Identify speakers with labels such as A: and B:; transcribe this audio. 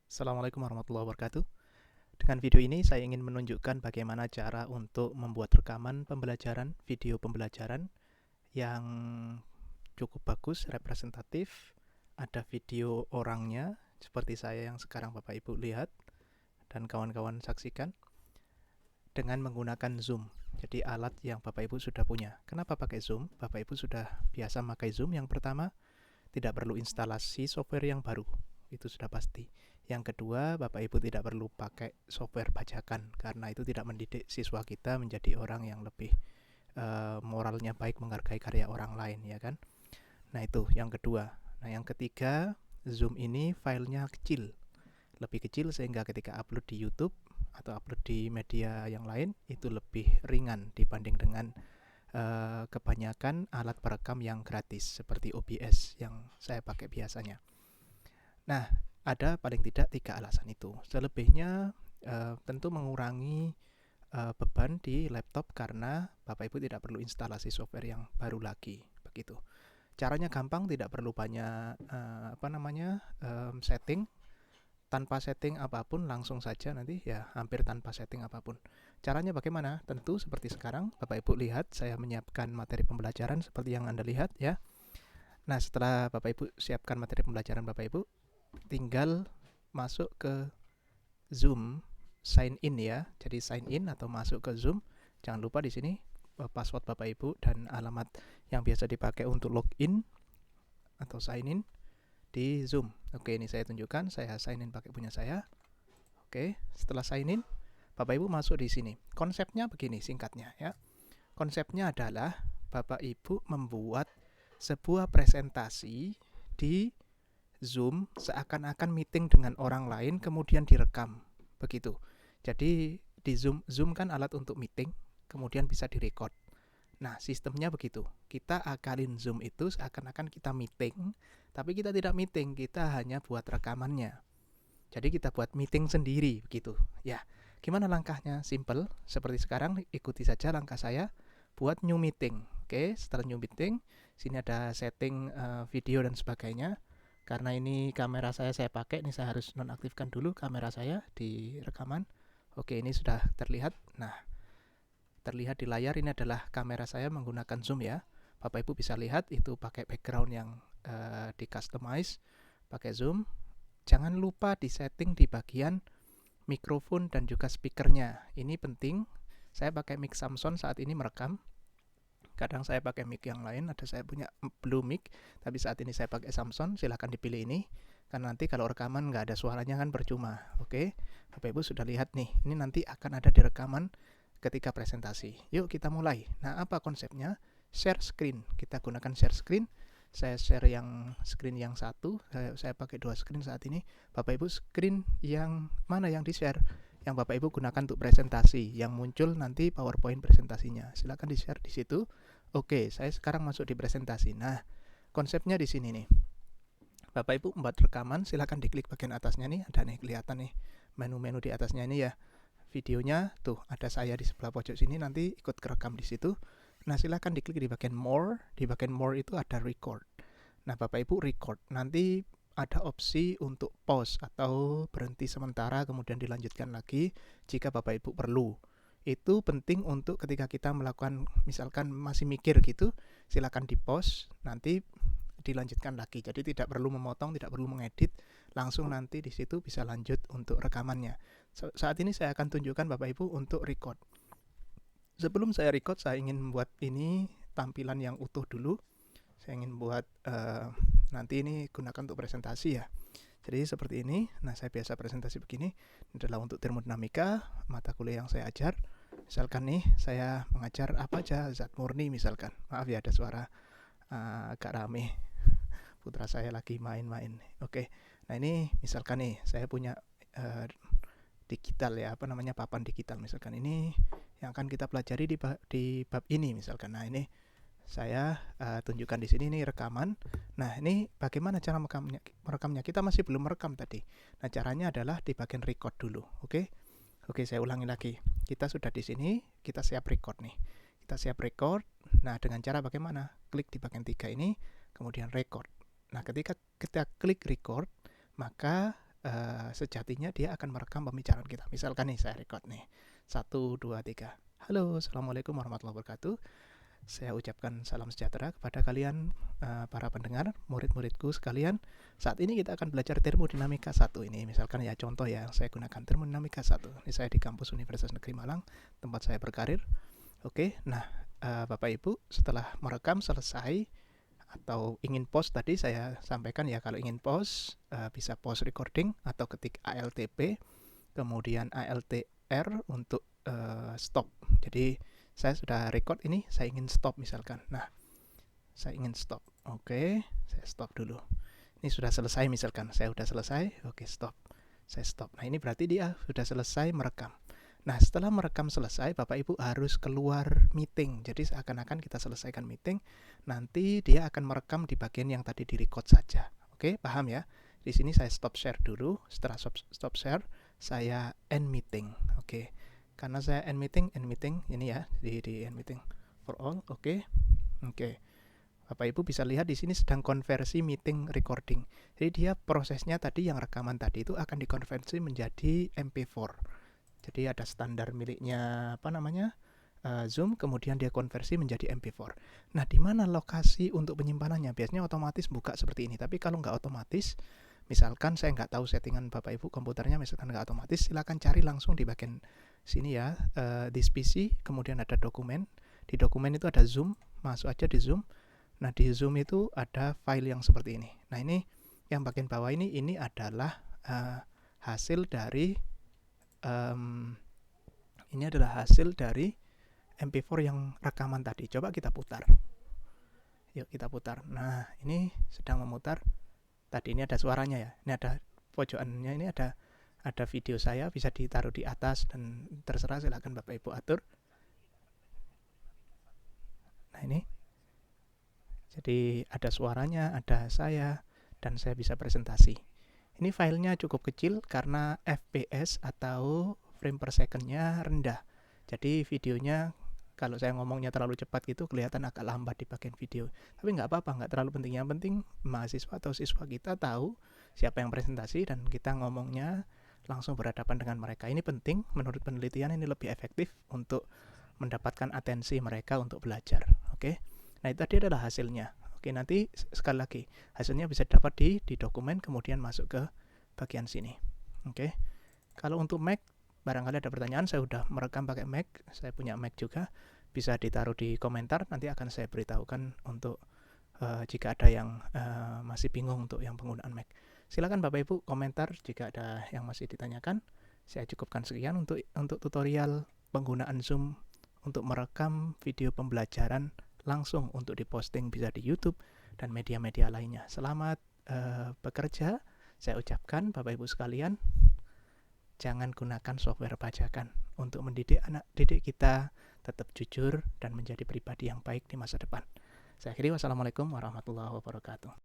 A: Assalamualaikum warahmatullahi wabarakatuh. Dengan video ini saya ingin menunjukkan bagaimana cara untuk membuat rekaman pembelajaran, video pembelajaran yang cukup bagus, representatif. Ada video orangnya seperti saya yang sekarang Bapak Ibu lihat dan kawan-kawan saksikan dengan menggunakan Zoom. Jadi alat yang Bapak Ibu sudah punya. Kenapa pakai Zoom? Bapak Ibu sudah biasa pakai Zoom. Yang pertama, tidak perlu instalasi software yang baru. Itu sudah pasti. Yang kedua, Bapak Ibu tidak perlu pakai software bajakan karena itu tidak mendidik siswa kita menjadi orang yang lebih moralnya baik, menghargai karya orang lain, ya kan? Nah, itu yang kedua. Nah, yang ketiga, Zoom ini filenya kecil. Lebih kecil sehingga ketika upload di YouTube atau upload di media yang lain itu lebih ringan dibanding dengan kebanyakan alat perekam yang gratis seperti OBS yang saya pakai biasanya. Nah, ada paling tidak 3 alasan itu. Selebihnya tentu mengurangi beban di laptop karena Bapak Ibu tidak perlu instalasi software yang baru lagi, begitu. Caranya gampang, tidak perlu banyak setting. Tanpa setting apapun langsung saja nanti ya hampir tanpa setting apapun. Caranya bagaimana? Tentu seperti sekarang Bapak Ibu lihat saya menyiapkan materi pembelajaran seperti yang Anda lihat ya. Nah, setelah Bapak Ibu siapkan materi pembelajaran Bapak Ibu, tinggal masuk ke Zoom, sign in ya. Jadi sign in atau masuk ke Zoom. Jangan lupa di sini password Bapak Ibu dan alamat yang biasa dipakai untuk login atau sign in di Zoom. Oke, ini saya tunjukkan, saya sign in pakai punya saya. Oke, setelah sign in, Bapak Ibu masuk di sini. Konsepnya begini singkatnya ya. Konsepnya adalah Bapak Ibu membuat sebuah presentasi di Zoom seakan-akan meeting dengan orang lain kemudian direkam. Begitu. Jadi di Zoom kan alat untuk meeting, kemudian bisa direkod. Nah, sistemnya begitu. Kita akalin Zoom itu seakan-akan kita meeting, tapi kita tidak meeting, kita hanya buat rekamannya. Jadi kita buat meeting sendiri begitu. Ya, gimana langkahnya? Simple. Seperti sekarang, ikuti saja langkah saya buat new meeting. Oke, setelah new meeting, sini ada setting video dan sebagainya. Karena ini kamera saya pakai, ini saya harus nonaktifkan dulu kamera saya di rekaman. Oke, ini sudah terlihat. Nah, terlihat di layar ini adalah kamera saya menggunakan zoom ya. Bapak Ibu bisa lihat itu pakai background yang di customize pakai zoom. Jangan lupa di setting di bagian mikrofon dan juga speakernya. Ini penting. Saya pakai mic Samsung saat ini merekam. Kadang saya pakai mic yang lain, ada saya punya Blue mic, tapi saat ini saya pakai Samsung. Silahkan dipilih ini. Karena nanti kalau rekaman nggak ada suaranya kan percuma. Oke, Bapak Ibu sudah lihat nih. Ini nanti akan ada di rekaman ketika presentasi. Yuk kita mulai. Nah, apa konsepnya? Share screen. Kita gunakan share screen. Saya share yang screen yang satu. Saya pakai 2 screen saat ini. Bapak Ibu screen yang mana yang di-share? Yang Bapak Ibu gunakan untuk presentasi. Yang muncul nanti PowerPoint presentasinya. Silakan di-share di situ. Oke, saya sekarang masuk di presentasi. Nah, konsepnya di sini nih. Bapak Ibu membuat rekaman, silakan diklik bagian atasnya nih. Ada nih kelihatan nih menu-menu di atasnya ini ya. Videonya tuh ada saya di sebelah pojok sini, nanti ikut kerekam di situ. Nah, silahkan diklik di bagian more. Di bagian more itu ada record. Nah, Bapak Ibu record. Nanti ada opsi untuk pause atau berhenti sementara kemudian dilanjutkan lagi jika Bapak Ibu perlu. Itu penting untuk ketika kita melakukan misalkan masih mikir gitu, silakan di pause, nanti dilanjutkan lagi. Jadi tidak perlu memotong, tidak perlu mengedit, langsung nanti di situ bisa lanjut untuk rekamannya. Saat ini saya akan tunjukkan Bapak Ibu untuk record. Sebelum saya record, saya ingin membuat ini tampilan yang utuh dulu. Saya ingin buat nanti ini gunakan untuk presentasi ya. Jadi seperti ini. Nah, saya biasa presentasi begini. Ini adalah untuk termodinamika, mata kuliah yang saya ajar. Misalkan nih, saya mengajar apa aja, zat murni misalkan. Maaf ya, ada suara agak rame. Putra saya lagi main-main. Oke. Nah, ini misalkan nih, saya punya digital ya, apa namanya, papan digital misalkan. Ini yang akan kita pelajari di bab ini misalkan. Nah, ini saya tunjukkan di sini nih rekaman. Nah, ini bagaimana cara merekamnya? Kita masih belum merekam tadi. Nah, caranya adalah di bagian record dulu. Oke. Oke, saya ulangi lagi. Kita sudah di sini, kita siap record nih. Kita siap record. Nah, dengan cara bagaimana? Klik di bagian 3 ini, kemudian record. Nah, ketika kita klik record, maka sejatinya dia akan merekam pembicaraan kita. Misalkan nih saya record nih 1, 2, 3. Halo, assalamualaikum warahmatullahi wabarakatuh. Saya ucapkan salam sejahtera kepada kalian para pendengar, murid-muridku sekalian. Saat ini kita akan belajar termodinamika 1 ini. Misalkan ya contoh ya, saya gunakan termodinamika 1. Ini saya di kampus Universitas Negeri Malang, tempat saya berkarir. Oke, nah Bapak Ibu setelah merekam selesai atau ingin pause tadi saya sampaikan ya, kalau ingin pause bisa pause recording atau ketik ALTP kemudian ALTR untuk stop. Jadi saya sudah record ini, saya ingin stop misalkan. Nah, saya ingin stop. Oke, saya stop dulu. Ini sudah selesai misalkan, saya sudah selesai. Oke, stop. Saya stop. Nah, ini berarti dia sudah selesai merekam. Nah, setelah merekam selesai, Bapak Ibu harus keluar meeting. Jadi seakan-akan kita selesaikan meeting, nanti dia akan merekam di bagian yang tadi di-record saja. Oke, paham ya? Di sini saya stop share dulu. Setelah stop share, saya end meeting. Oke. Karena saya end meeting ini ya, di end meeting for all. Oke. Bapak Ibu bisa lihat di sini sedang konversi meeting recording. Jadi dia prosesnya tadi yang rekaman tadi itu akan dikonversi menjadi MP4. Jadi ada standar miliknya Zoom, kemudian dia konversi menjadi MP4. Nah, di mana lokasi untuk penyimpanannya? Biasanya otomatis buka seperti ini. Tapi kalau nggak otomatis, misalkan saya nggak tahu settingan Bapak Ibu komputernya, misalkan nggak otomatis, silakan cari langsung di bagian sini ya, this PC, kemudian ada dokumen. Di dokumen itu ada Zoom, masuk aja di Zoom. Nah, di Zoom itu ada file yang seperti ini. Nah, ini yang bagian bawah ini adalah hasil dari MP4 yang rekaman tadi. Coba kita putar. Yuk kita putar. Nah, ini sedang memutar. Tadi ini ada suaranya ya. Ini ada pojokannya, ini ada video saya, bisa ditaruh di atas dan terserah, silakan Bapak Ibu atur. Nah, ini. Jadi ada suaranya, ada saya, dan saya bisa presentasi. Ini filenya cukup kecil karena FPS atau frame per second-nya rendah. Jadi videonya kalau saya ngomongnya terlalu cepat gitu kelihatan agak lambat di bagian video. Tapi nggak apa-apa, nggak terlalu penting. Yang penting mahasiswa atau siswa kita tahu siapa yang presentasi dan kita ngomongnya langsung berhadapan dengan mereka. Ini penting, menurut penelitian ini lebih efektif untuk mendapatkan atensi mereka untuk belajar. Oke. Nah, itu tadi adalah hasilnya. Oke, nanti sekali lagi hasilnya bisa dapat di dokumen, kemudian masuk ke bagian sini. Oke. Kalau untuk Mac, barangkali ada pertanyaan, saya sudah merekam pakai Mac, saya punya Mac juga, bisa ditaruh di komentar, nanti akan saya beritahukan untuk jika ada yang masih bingung untuk yang penggunaan Mac. Silakan Bapak Ibu komentar jika ada yang masih ditanyakan. Saya cukupkan sekian untuk tutorial penggunaan Zoom untuk merekam video pembelajaran langsung untuk diposting bisa di YouTube dan media-media lainnya. Selamat bekerja. Saya ucapkan Bapak Ibu sekalian, jangan gunakan software bajakan untuk mendidik anak didik kita tetap jujur dan menjadi pribadi yang baik di masa depan. Saya akhiri, wassalamualaikum warahmatullahi wabarakatuh.